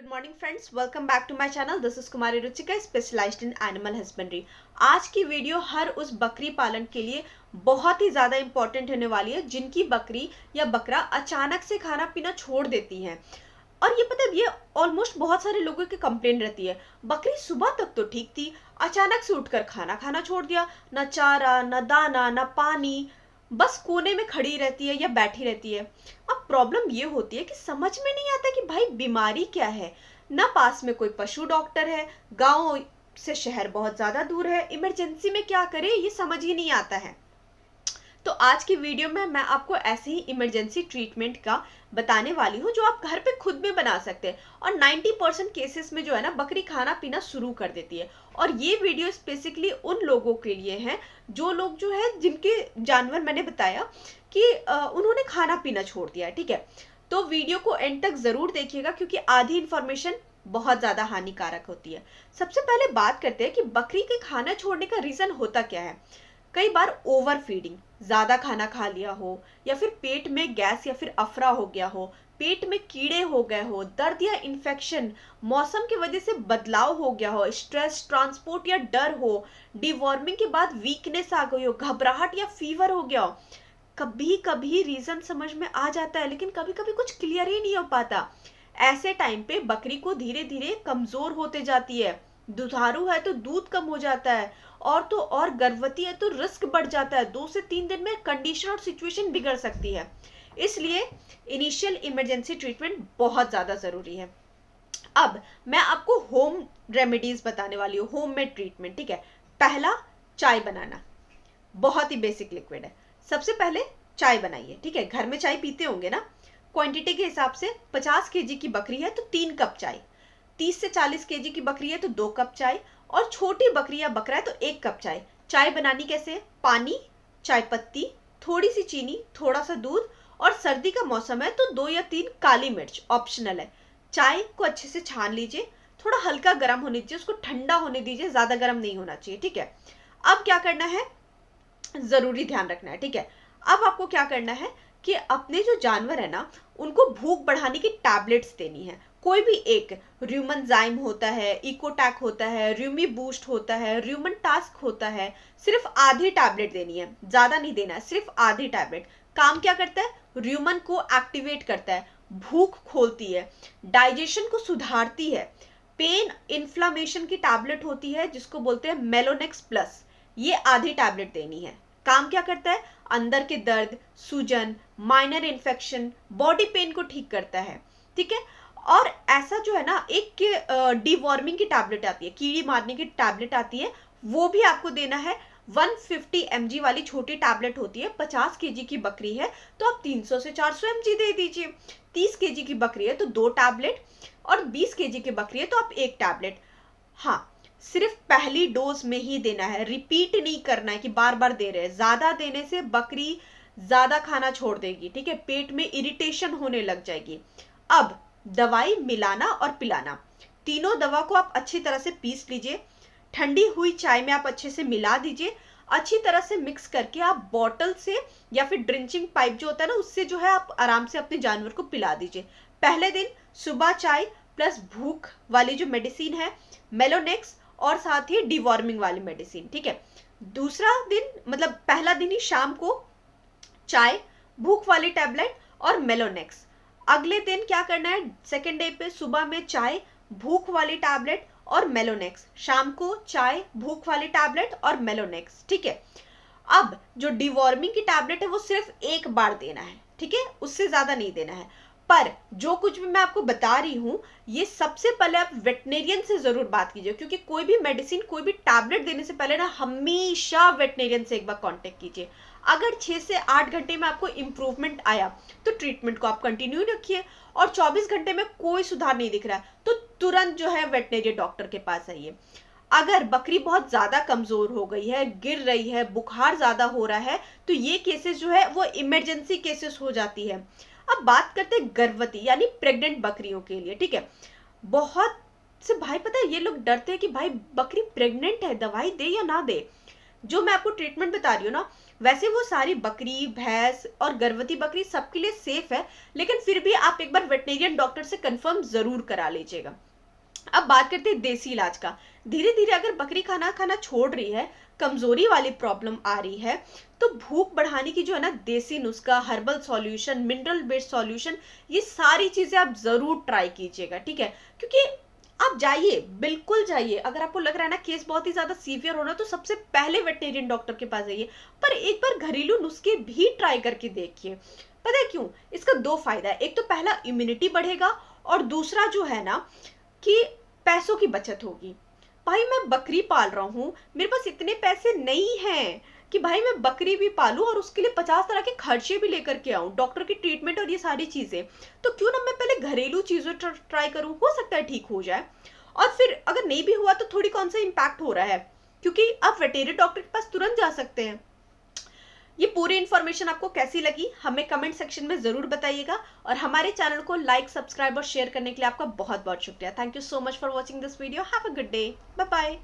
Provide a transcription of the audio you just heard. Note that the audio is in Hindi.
Good morning friends, welcome back to my channel. This is Kumari Ruchika, specialized in animal husbandry. आज की वीडियो हर उस बकरी पालन के लिए बहुत ही ज़्यादा इंपॉर्टेंट होने वाली है जिनकी बकरी या बकरा अचानक से खाना पीना छोड़ देती है। और ये पता है, ये ऑलमोस्ट बहुत सारे लोगों की कंप्लेन रहती है। बकरी सुबह तक तो ठीक थी, अचानक से उठकर खाना खाना छोड़ दिया, न चारा न दाना न पानी, बस कोने में खड़ी रहती है या बैठी रहती है। अब प्रॉब्लम ये होती है कि समझ में नहीं आता कि भाई बीमारी क्या है। ना पास में कोई पशु डॉक्टर है, गांव से शहर बहुत ज्यादा दूर है, इमरजेंसी में क्या करे ये समझ ही नहीं आता है। तो आज की वीडियो में मैं आपको ऐसे ही इमरजेंसी ट्रीटमेंट का बताने वाली हूँ जो आप घर पे खुद में बना सकते हैं। और 90% केसेस में जो है ना, बकरी खाना पीना शुरू कर देती है। और ये वीडियो स्पेसिफिकली उन लोगों के लिए है जो लोग जो है जिनके जानवर मैंने बताया कि उन्होंने खाना पीना छोड़ दिया है। ठीक है, तो वीडियो को एंड तक जरूर देखिएगा क्योंकि आधी इंफॉर्मेशन बहुत ज्यादा हानिकारक होती है। सबसे पहले बात करते हैं कि बकरी के खाना छोड़ने का रीजन होता क्या है। कई बार ओवर फीडिंग, ज्यादा खाना खा लिया हो, या फिर पेट में गैस या फिर अफरा हो गया हो, पेट में कीड़े हो गए हो, दर्द या इन्फेक्शन, मौसम की वजह से बदलाव हो गया हो, स्ट्रेस, ट्रांसपोर्ट या डर हो, डिवॉर्मिंग के बाद वीकनेस आ गई हो, घबराहट या फीवर हो गया हो। कभी कभी रीजन समझ में आ जाता है लेकिन कभी कभी कुछ क्लियर ही नहीं हो पाता। ऐसे टाइम पे बकरी को धीरे धीरे कमजोर होते जाती है। दुधारू है तो दूध कम हो जाता है, और तो और गर्भवती है तो रिस्क बढ़ जाता है। 2 से 3 दिन में कंडीशन और सिचुएशन बिगड़ सकती है। इसलिए इनिशियल इमरजेंसी ट्रीटमेंट बहुत ज्यादा जरूरी है। अब मैं आपको होम रेमेडीज बताने वाली हूँ, होम मेड ट्रीटमेंट। ठीक है, पहला, चाय बनाना। बहुत ही बेसिक लिक्विड है। सबसे पहले चाय बनाइए। ठीक है, घर में चाय पीते होंगे ना। क्वांटिटी के हिसाब से 50 केजी की बकरी है तो 3 कप चाय, 30 से 40 केजी की बकरी है तो 2 कप चाय, और छोटी बकरी या बकरा है तो 1 कप चाय। चाय बनानी कैसे? पानी, चाय पत्ती, थोड़ी सी चीनी, थोड़ा सा दूध, और सर्दी का मौसम है तो 2 या 3 काली मिर्च, ऑप्शनल है। चाय को अच्छे से छान लीजिए, थोड़ा हल्का गर्म होने दीजिए, उसको ठंडा होने दीजिए, ज्यादा गर्म नहीं होना चाहिए। ठीक है, अब क्या करना है, जरूरी ध्यान रखना है। ठीक है, अब आपको क्या करना है कि अपने जो जानवर है ना, उनको भूख बढ़ाने की टैबलेट्स देनी है। कोई भी एक, र्यूमनजाइम होता है, इकोटैक होता है, र्यूमी बूस्ट होता है, र्यूमन टास्क होता है। सिर्फ आधी टैबलेट देनी है, ज्यादा नहीं देना है, सिर्फ आधी टैबलेट। काम क्या करता है? र्यूमन को एक्टिवेट करता है, भूख खोलती है, डाइजेशन को सुधारती है। पेन इन्फ्लामेशन की टैबलेट होती है जिसको बोलते हैं मेलोनेक्स प्लस, ये आधी टैबलेट देनी है। काम क्या करता है? अंदर के दर्द, सूजन, माइनर इन्फेक्शन, बॉडी पेन को ठीक करता है। ठीक है, और ऐसा जो है ना, एक डिवॉर्मिंग की टैबलेट आती है, कीड़ी मारने की टैबलेट आती है, वो भी आपको देना है। 150 mg वाली छोटी टैबलेट होती है। 50 केजी की बकरी है तो आप 300 से 400 mg दे दीजिए। 30 केजी की बकरी है तो 2 टैबलेट, और 20 केजी की बकरी है तो आप 1 टैबलेट। हाँ, सिर्फ पहली डोज में ही देना है, रिपीट नहीं करना है कि बार बार दे रहे हैं। ज्यादा देने से बकरी ज्यादा खाना छोड़ देगी। ठीक है, पेट में इरिटेशन होने लग जाएगी। अब दवाई मिलाना और पिलाना, तीनों दवा को आप अच्छी तरह से पीस लीजिए, ठंडी हुई चाय में आप अच्छे से मिला दीजिए। अच्छी तरह से मिक्स करके आप बॉटल से या फिर ड्रिंचिंग पाइप जो होता है ना, उससे जो है आप आराम से अपने जानवर को पिला दीजिए। पहले दिन सुबह चाय प्लस भूख वाली जो मेडिसिन है, मेलोनेक्स, और साथ ही डिवॉर्मिंग वाली मेडिसिन। ठीक है, दूसरा दिन मतलब पहला दिन ही शाम को चाय, भूख वाली टैबलेट और मेलोनेक्स। अगले दिन क्या करना है, सेकेंड डे पे सुबह में चाय, भूख वाली टैबलेट और मेलोनेक्स, शाम को चाय, भूख वाली टैबलेट और मेलोनेक्स। ठीक है, अब जो डिवॉर्मिंग की टैबलेट है वो सिर्फ एक बार देना है। ठीक है, उससे ज्यादा नहीं देना है। पर जो कुछ भी मैं आपको बता रही हूं, ये सबसे पहले आप वेटनेरियन से जरूर बात कीजिए, क्योंकि कोई भी मेडिसिन, कोई भी टैबलेट देने से पहले ना हमेशा वेटनेरियन से एक बार कांटेक्ट कीजिए। अगर 6 से 8 घंटे में आपको इंप्रूवमेंट आया तो ट्रीटमेंट को आप कंटिन्यू रखिए, और 24 घंटे में कोई सुधार नहीं दिख रहा है तो तुरंत जो है वेटनेरी डॉक्टर के पास आइए। अगर बकरी बहुत ज्यादा कमजोर हो गई है, गिर रही है, बुखार ज्यादा हो रहा है, तो ये केसेस जो है वो इमरजेंसी केसेस हो जाती है। अब बात करते हैं गर्भवती यानी प्रेग्नेंट बकरियों के लिए। ठीक है, बहुत से भाई पता है ये लोग डरते हैं कि भाई बकरी प्रेग्नेंट है, दवाई दे या ना दे। जो मैं आपको ट्रीटमेंट बता रही हूँ ना, वैसे वो सारी बकरी, भैंस और गर्भवती बकरी सबके लिए सेफ है, लेकिन फिर भी आप एक बार वेटनेरियन डॉक्टर से कंफर्म जरूर करा लीजिएगा। अब बात करते हैं देसी इलाज का। धीरे धीरे अगर बकरी खाना खाना छोड़ रही है, कमजोरी वाली प्रॉब्लम आ रही है, तो भूख बढ़ाने की जो है ना देसी नुस्खा, herbal solution, mineral based solution, ये सारी चीजें आप जरूर ट्राई कीजिएगा, ठीक है। क्योंकि आप जाइए, बिल्कुल जाइए। अगर आपको लग रहा है ना केस बहुत ही ज्यादा सीवियर होना, तो सबसे पहले वेटनेरियन डॉक्टर के पास जाइए, पर एक बार घरेलू नुस्खे भी ट्राई करके देखिए। पता है क्यों? इसका दो फायदा है। एक तो पहला इम्यूनिटी बढ़ेगा, और दूसरा जो है ना कि पैसों की बचत होगी। भाई मैं बकरी पाल रहा हूँ, मेरे पास इतने पैसे नहीं हैं कि भाई मैं बकरी भी पालूं और उसके लिए 50 तरह के खर्चे भी लेकर के आऊं, डॉक्टर की ट्रीटमेंट और ये सारी चीजें। तो क्यों ना मैं पहले घरेलू चीजें ट्राई करूं, हो सकता है ठीक हो जाए। और फिर अगर नहीं भी हुआ तो थोड़ी कौन सा इम्पैक्ट हो रहा है, क्योंकि आप वेटेरिनरी डॉक्टर के पास तुरंत जा सकते हैं। ये पूरी इन्फॉर्मेशन आपको कैसी लगी हमें कमेंट सेक्शन में जरूर बताइएगा, और हमारे चैनल को लाइक, सब्सक्राइब और शेयर करने के लिए आपका बहुत बहुत शुक्रिया। Thank you so much for watching this video. Have a good day. Bye bye.